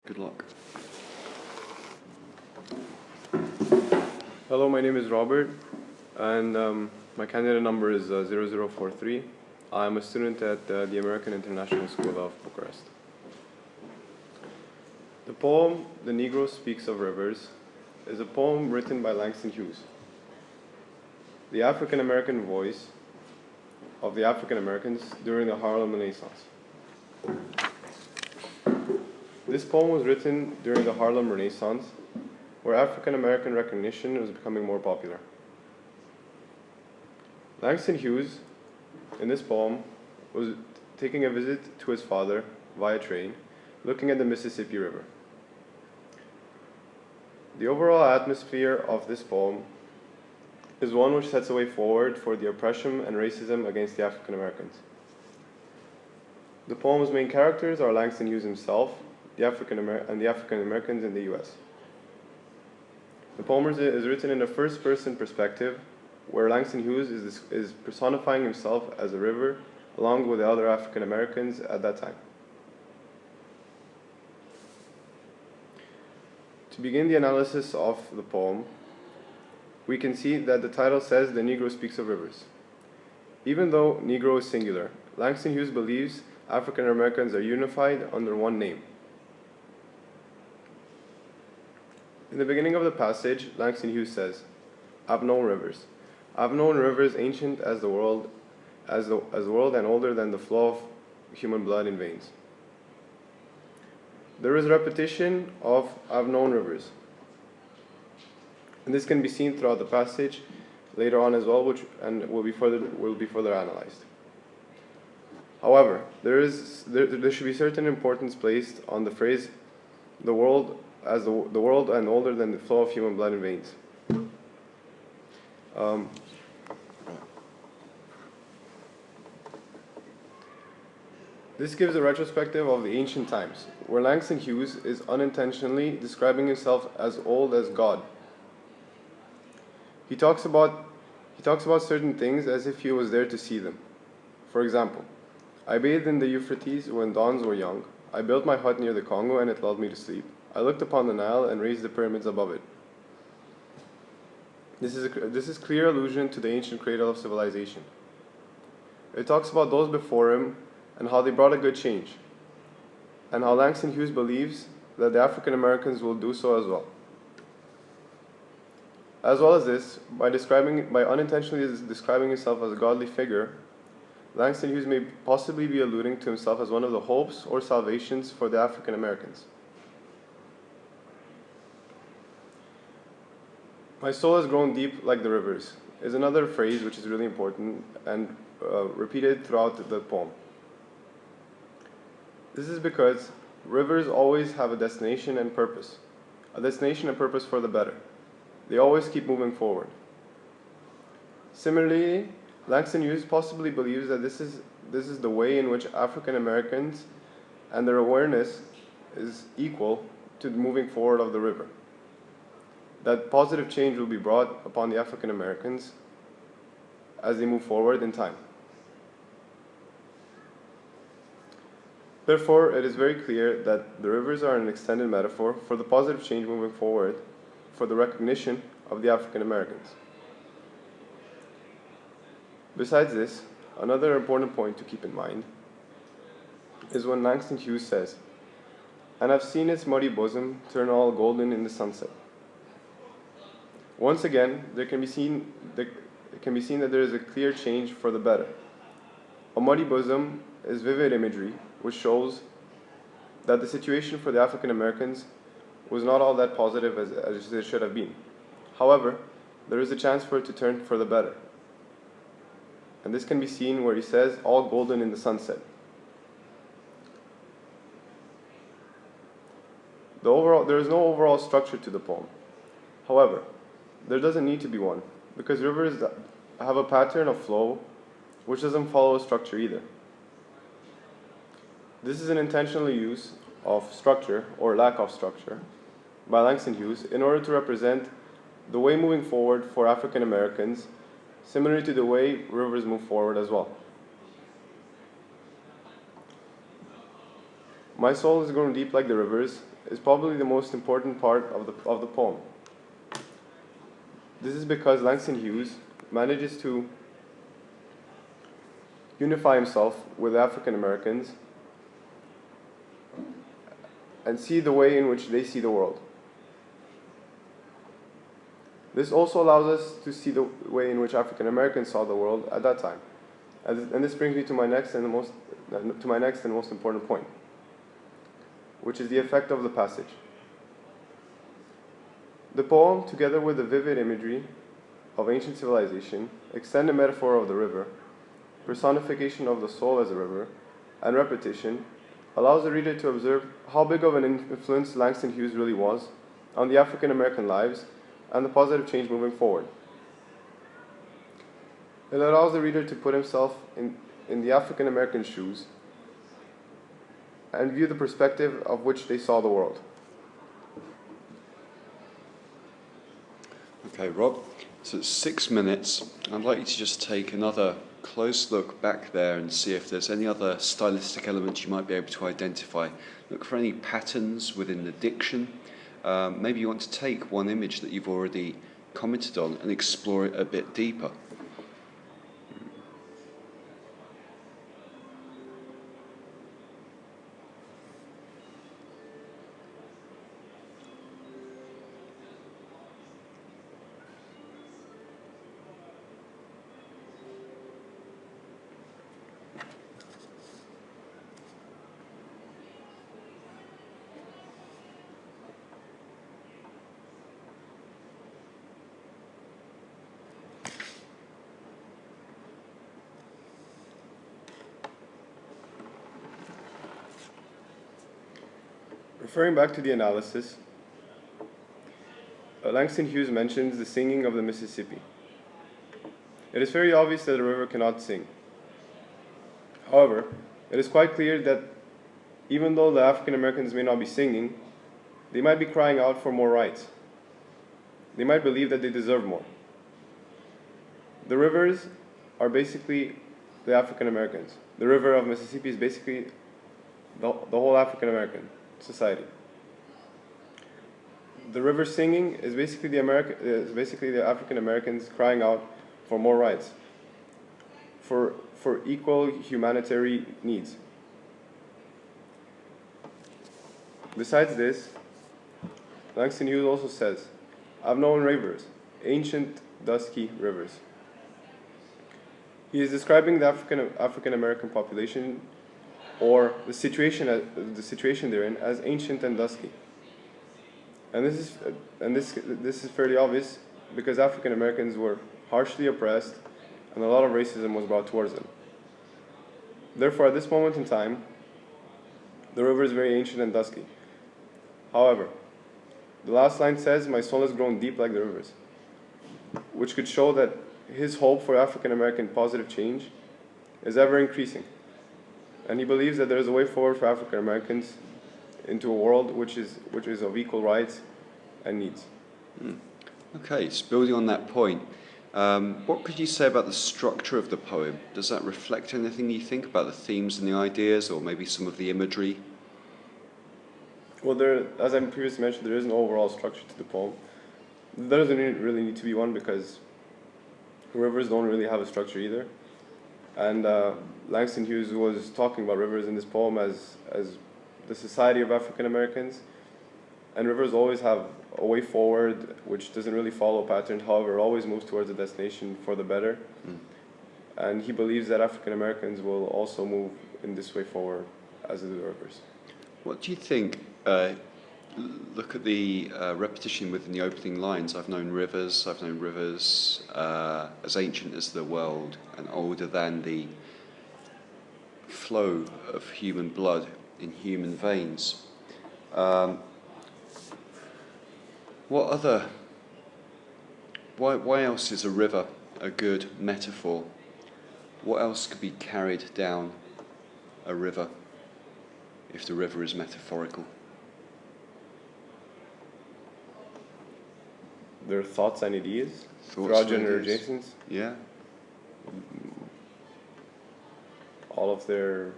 Good luck. Hello, my name is Robert, and my candidate number is 0043. I'm a student at the American International School of Bucharest. The poem, "The Negro Speaks of Rivers," is a poem written by Langston Hughes, the African American voice of the African Americans during the Harlem Renaissance. This poem was written during the Harlem Renaissance, where African American recognition was becoming more popular. Langston Hughes, in this poem, was taking a visit to his father via train, looking at the Mississippi River. The overall atmosphere of this poem is one which sets a way forward for the oppression and racism against the African Americans. The poem's main characters are Langston Hughes himself, the African Americans in the U.S. The poem is written in a first-person perspective, where Langston Hughes is personifying himself as a river, along with the other African Americans at that time. To begin the analysis of the poem, we can see that the title says "The Negro Speaks of Rivers." Even though Negro is singular, Langston Hughes believes African Americans are unified under one name. In the beginning of the passage, Langston Hughes says, "I've known rivers. I've known rivers ancient as the world, as the world, and older than the flow of human blood in veins." There is a repetition of "I've known rivers," and this can be seen throughout the passage later on as well, which will be further analyzed. However, there should be certain importance placed on the phrase "the world as the world and older than the flow of human blood in veins." This gives a retrospective of the ancient times, where Langston Hughes is unintentionally describing himself as old as God. He talks about certain things as if he was there to see them. For example, "I bathed in the Euphrates when dawns were young. I built my hut near the Congo and it lulled me to sleep. I looked upon the Nile and raised the pyramids above it." This is clear allusion to the ancient cradle of civilization. It talks about those before him and how they brought a good change, and how Langston Hughes believes that the African Americans will do so as well. As well as this, by unintentionally describing himself as a godly figure, Langston Hughes may possibly be alluding to himself as one of the hopes or salvations for the African Americans. "My soul has grown deep like the rivers" is another phrase which is really important and repeated throughout the poem. This is because rivers always have a destination and purpose for the better. They always keep moving forward. Similarly, Langston Hughes possibly believes that this is the way in which African Americans and their awareness is equal to the moving forward of the river. That positive change will be brought upon the African Americans as they move forward in time. Therefore, it is very clear that the rivers are an extended metaphor for the positive change moving forward, for the recognition of the African Americans. Besides this, another important point to keep in mind is when Langston Hughes says, "And I've seen its muddy bosom turn all golden in the sunset." Once again, it can be seen that there is a clear change for the better. A muddy bosom is vivid imagery, which shows that the situation for the African Americans was not all that positive as it should have been. However, there is a chance for it to turn for the better. And this can be seen where he says, "all golden in the sunset." There is no overall structure to the poem. However, there doesn't need to be one, because rivers have a pattern of flow which doesn't follow a structure either. This is an intentional use of structure, or lack of structure, by Langston Hughes in order to represent the way moving forward for African Americans, similar to the way rivers move forward as well. "My soul has grown deep like the rivers" is probably the most important part of the poem. This is because Langston Hughes manages to unify himself with African Americans and see the way in which they see the world. This also allows us to see the way in which African Americans saw the world at that time. And this brings me to my next and most important point, which is the effect of the passage. The poem, together with the vivid imagery of ancient civilization, extended metaphor of the river, personification of the soul as a river, and repetition, allows the reader to observe how big of an influence Langston Hughes really was on the African American lives and the positive change moving forward. It allows the reader to put himself in the African American shoes and view the perspective of which they saw the world. Okay, Rob, so it's 6 minutes. I'd like you to just take another close look back there and see if there's any other stylistic elements you might be able to identify. Look for any patterns within the diction. Maybe you want to take one image that you've already commented on and explore it a bit deeper. Referring back to the analysis, Langston Hughes mentions the singing of the Mississippi. It is very obvious that the river cannot sing. However, it is quite clear that even though the African Americans may not be singing, they might be crying out for more rights. They might believe that they deserve more. The rivers are basically the African Americans. The river of Mississippi is basically the whole African American society. The river singing is basically the African Americans crying out for more rights, for equal humanitarian needs. Besides this, Langston Hughes also says, "I've known rivers, ancient dusky rivers." He is describing the African American population, or the situation they're in, as ancient and dusky. And this is fairly obvious because African Americans were harshly oppressed and a lot of racism was brought towards them. Therefore, at this moment in time, the river is very ancient and dusky. However, the last line says, "My soul has grown deep like the rivers," which could show that his hope for African American positive change is ever increasing. And he believes that there is a way forward for African Americans into a world which is of equal rights and needs. Okay, so building on that point, what could you say about the structure of the poem? Does that reflect anything you think about the themes and the ideas, or maybe some of the imagery? Well, as I previously mentioned, there is an overall structure to the poem. There doesn't really need to be one because rivers don't really have a structure either. And Langston Hughes was talking about rivers in this poem as the society of African Americans. And rivers always have a way forward which doesn't really follow a pattern, however, always moves towards a destination for the better. And he believes that African Americans will also move in this way forward as do the rivers. What do you think? Look at the repetition within the opening lines. I've known rivers as ancient as the world and older than the flow of human blood in human veins. Why else is a river a good metaphor? What else could be carried down a river if the river is metaphorical? Their thoughts and ideas throughout generations. Yeah. All of their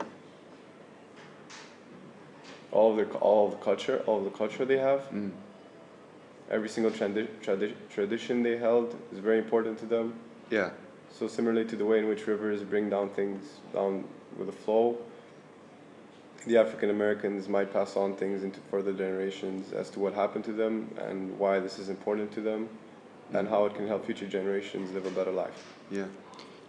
all of the culture they have. Mm. Every single tradition they held is very important to them. Yeah. So similarly to the way in which rivers bring down things down with the flow, the African Americans might pass on things into further generations as to what happened to them and why this is important to them, and how it can help future generations live a better life. Yeah.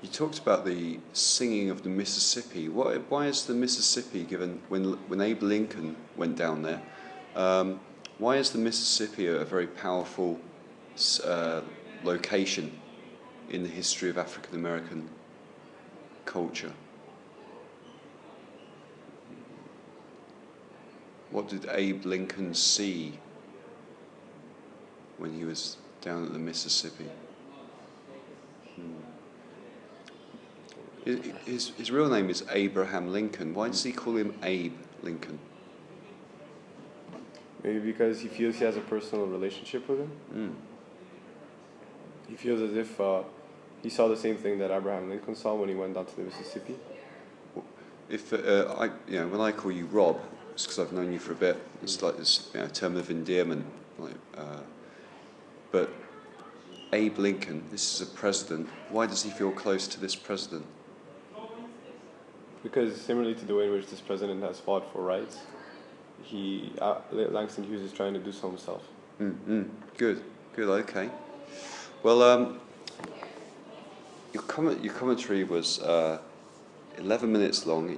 You talked about the singing of the Mississippi. Why is the Mississippi given, when Abe Lincoln went down there, why is the Mississippi a very powerful location in the history of African American culture? What did Abe Lincoln see when he was down at the Mississippi? His real name is Abraham Lincoln. Why does he call him Abe Lincoln? Maybe because he feels he has a personal relationship with him. Mm. He feels as if he saw the same thing that Abraham Lincoln saw when he went down to the Mississippi. If when I call you Rob, it's because I've known you for a bit. It's like this term of endearment. But Abe Lincoln, this is a president. Why does he feel close to this president? Because similarly to the way in which this president has fought for rights, Langston Hughes is trying to do so himself. Good, okay. Well, your commentary was 11 minutes long.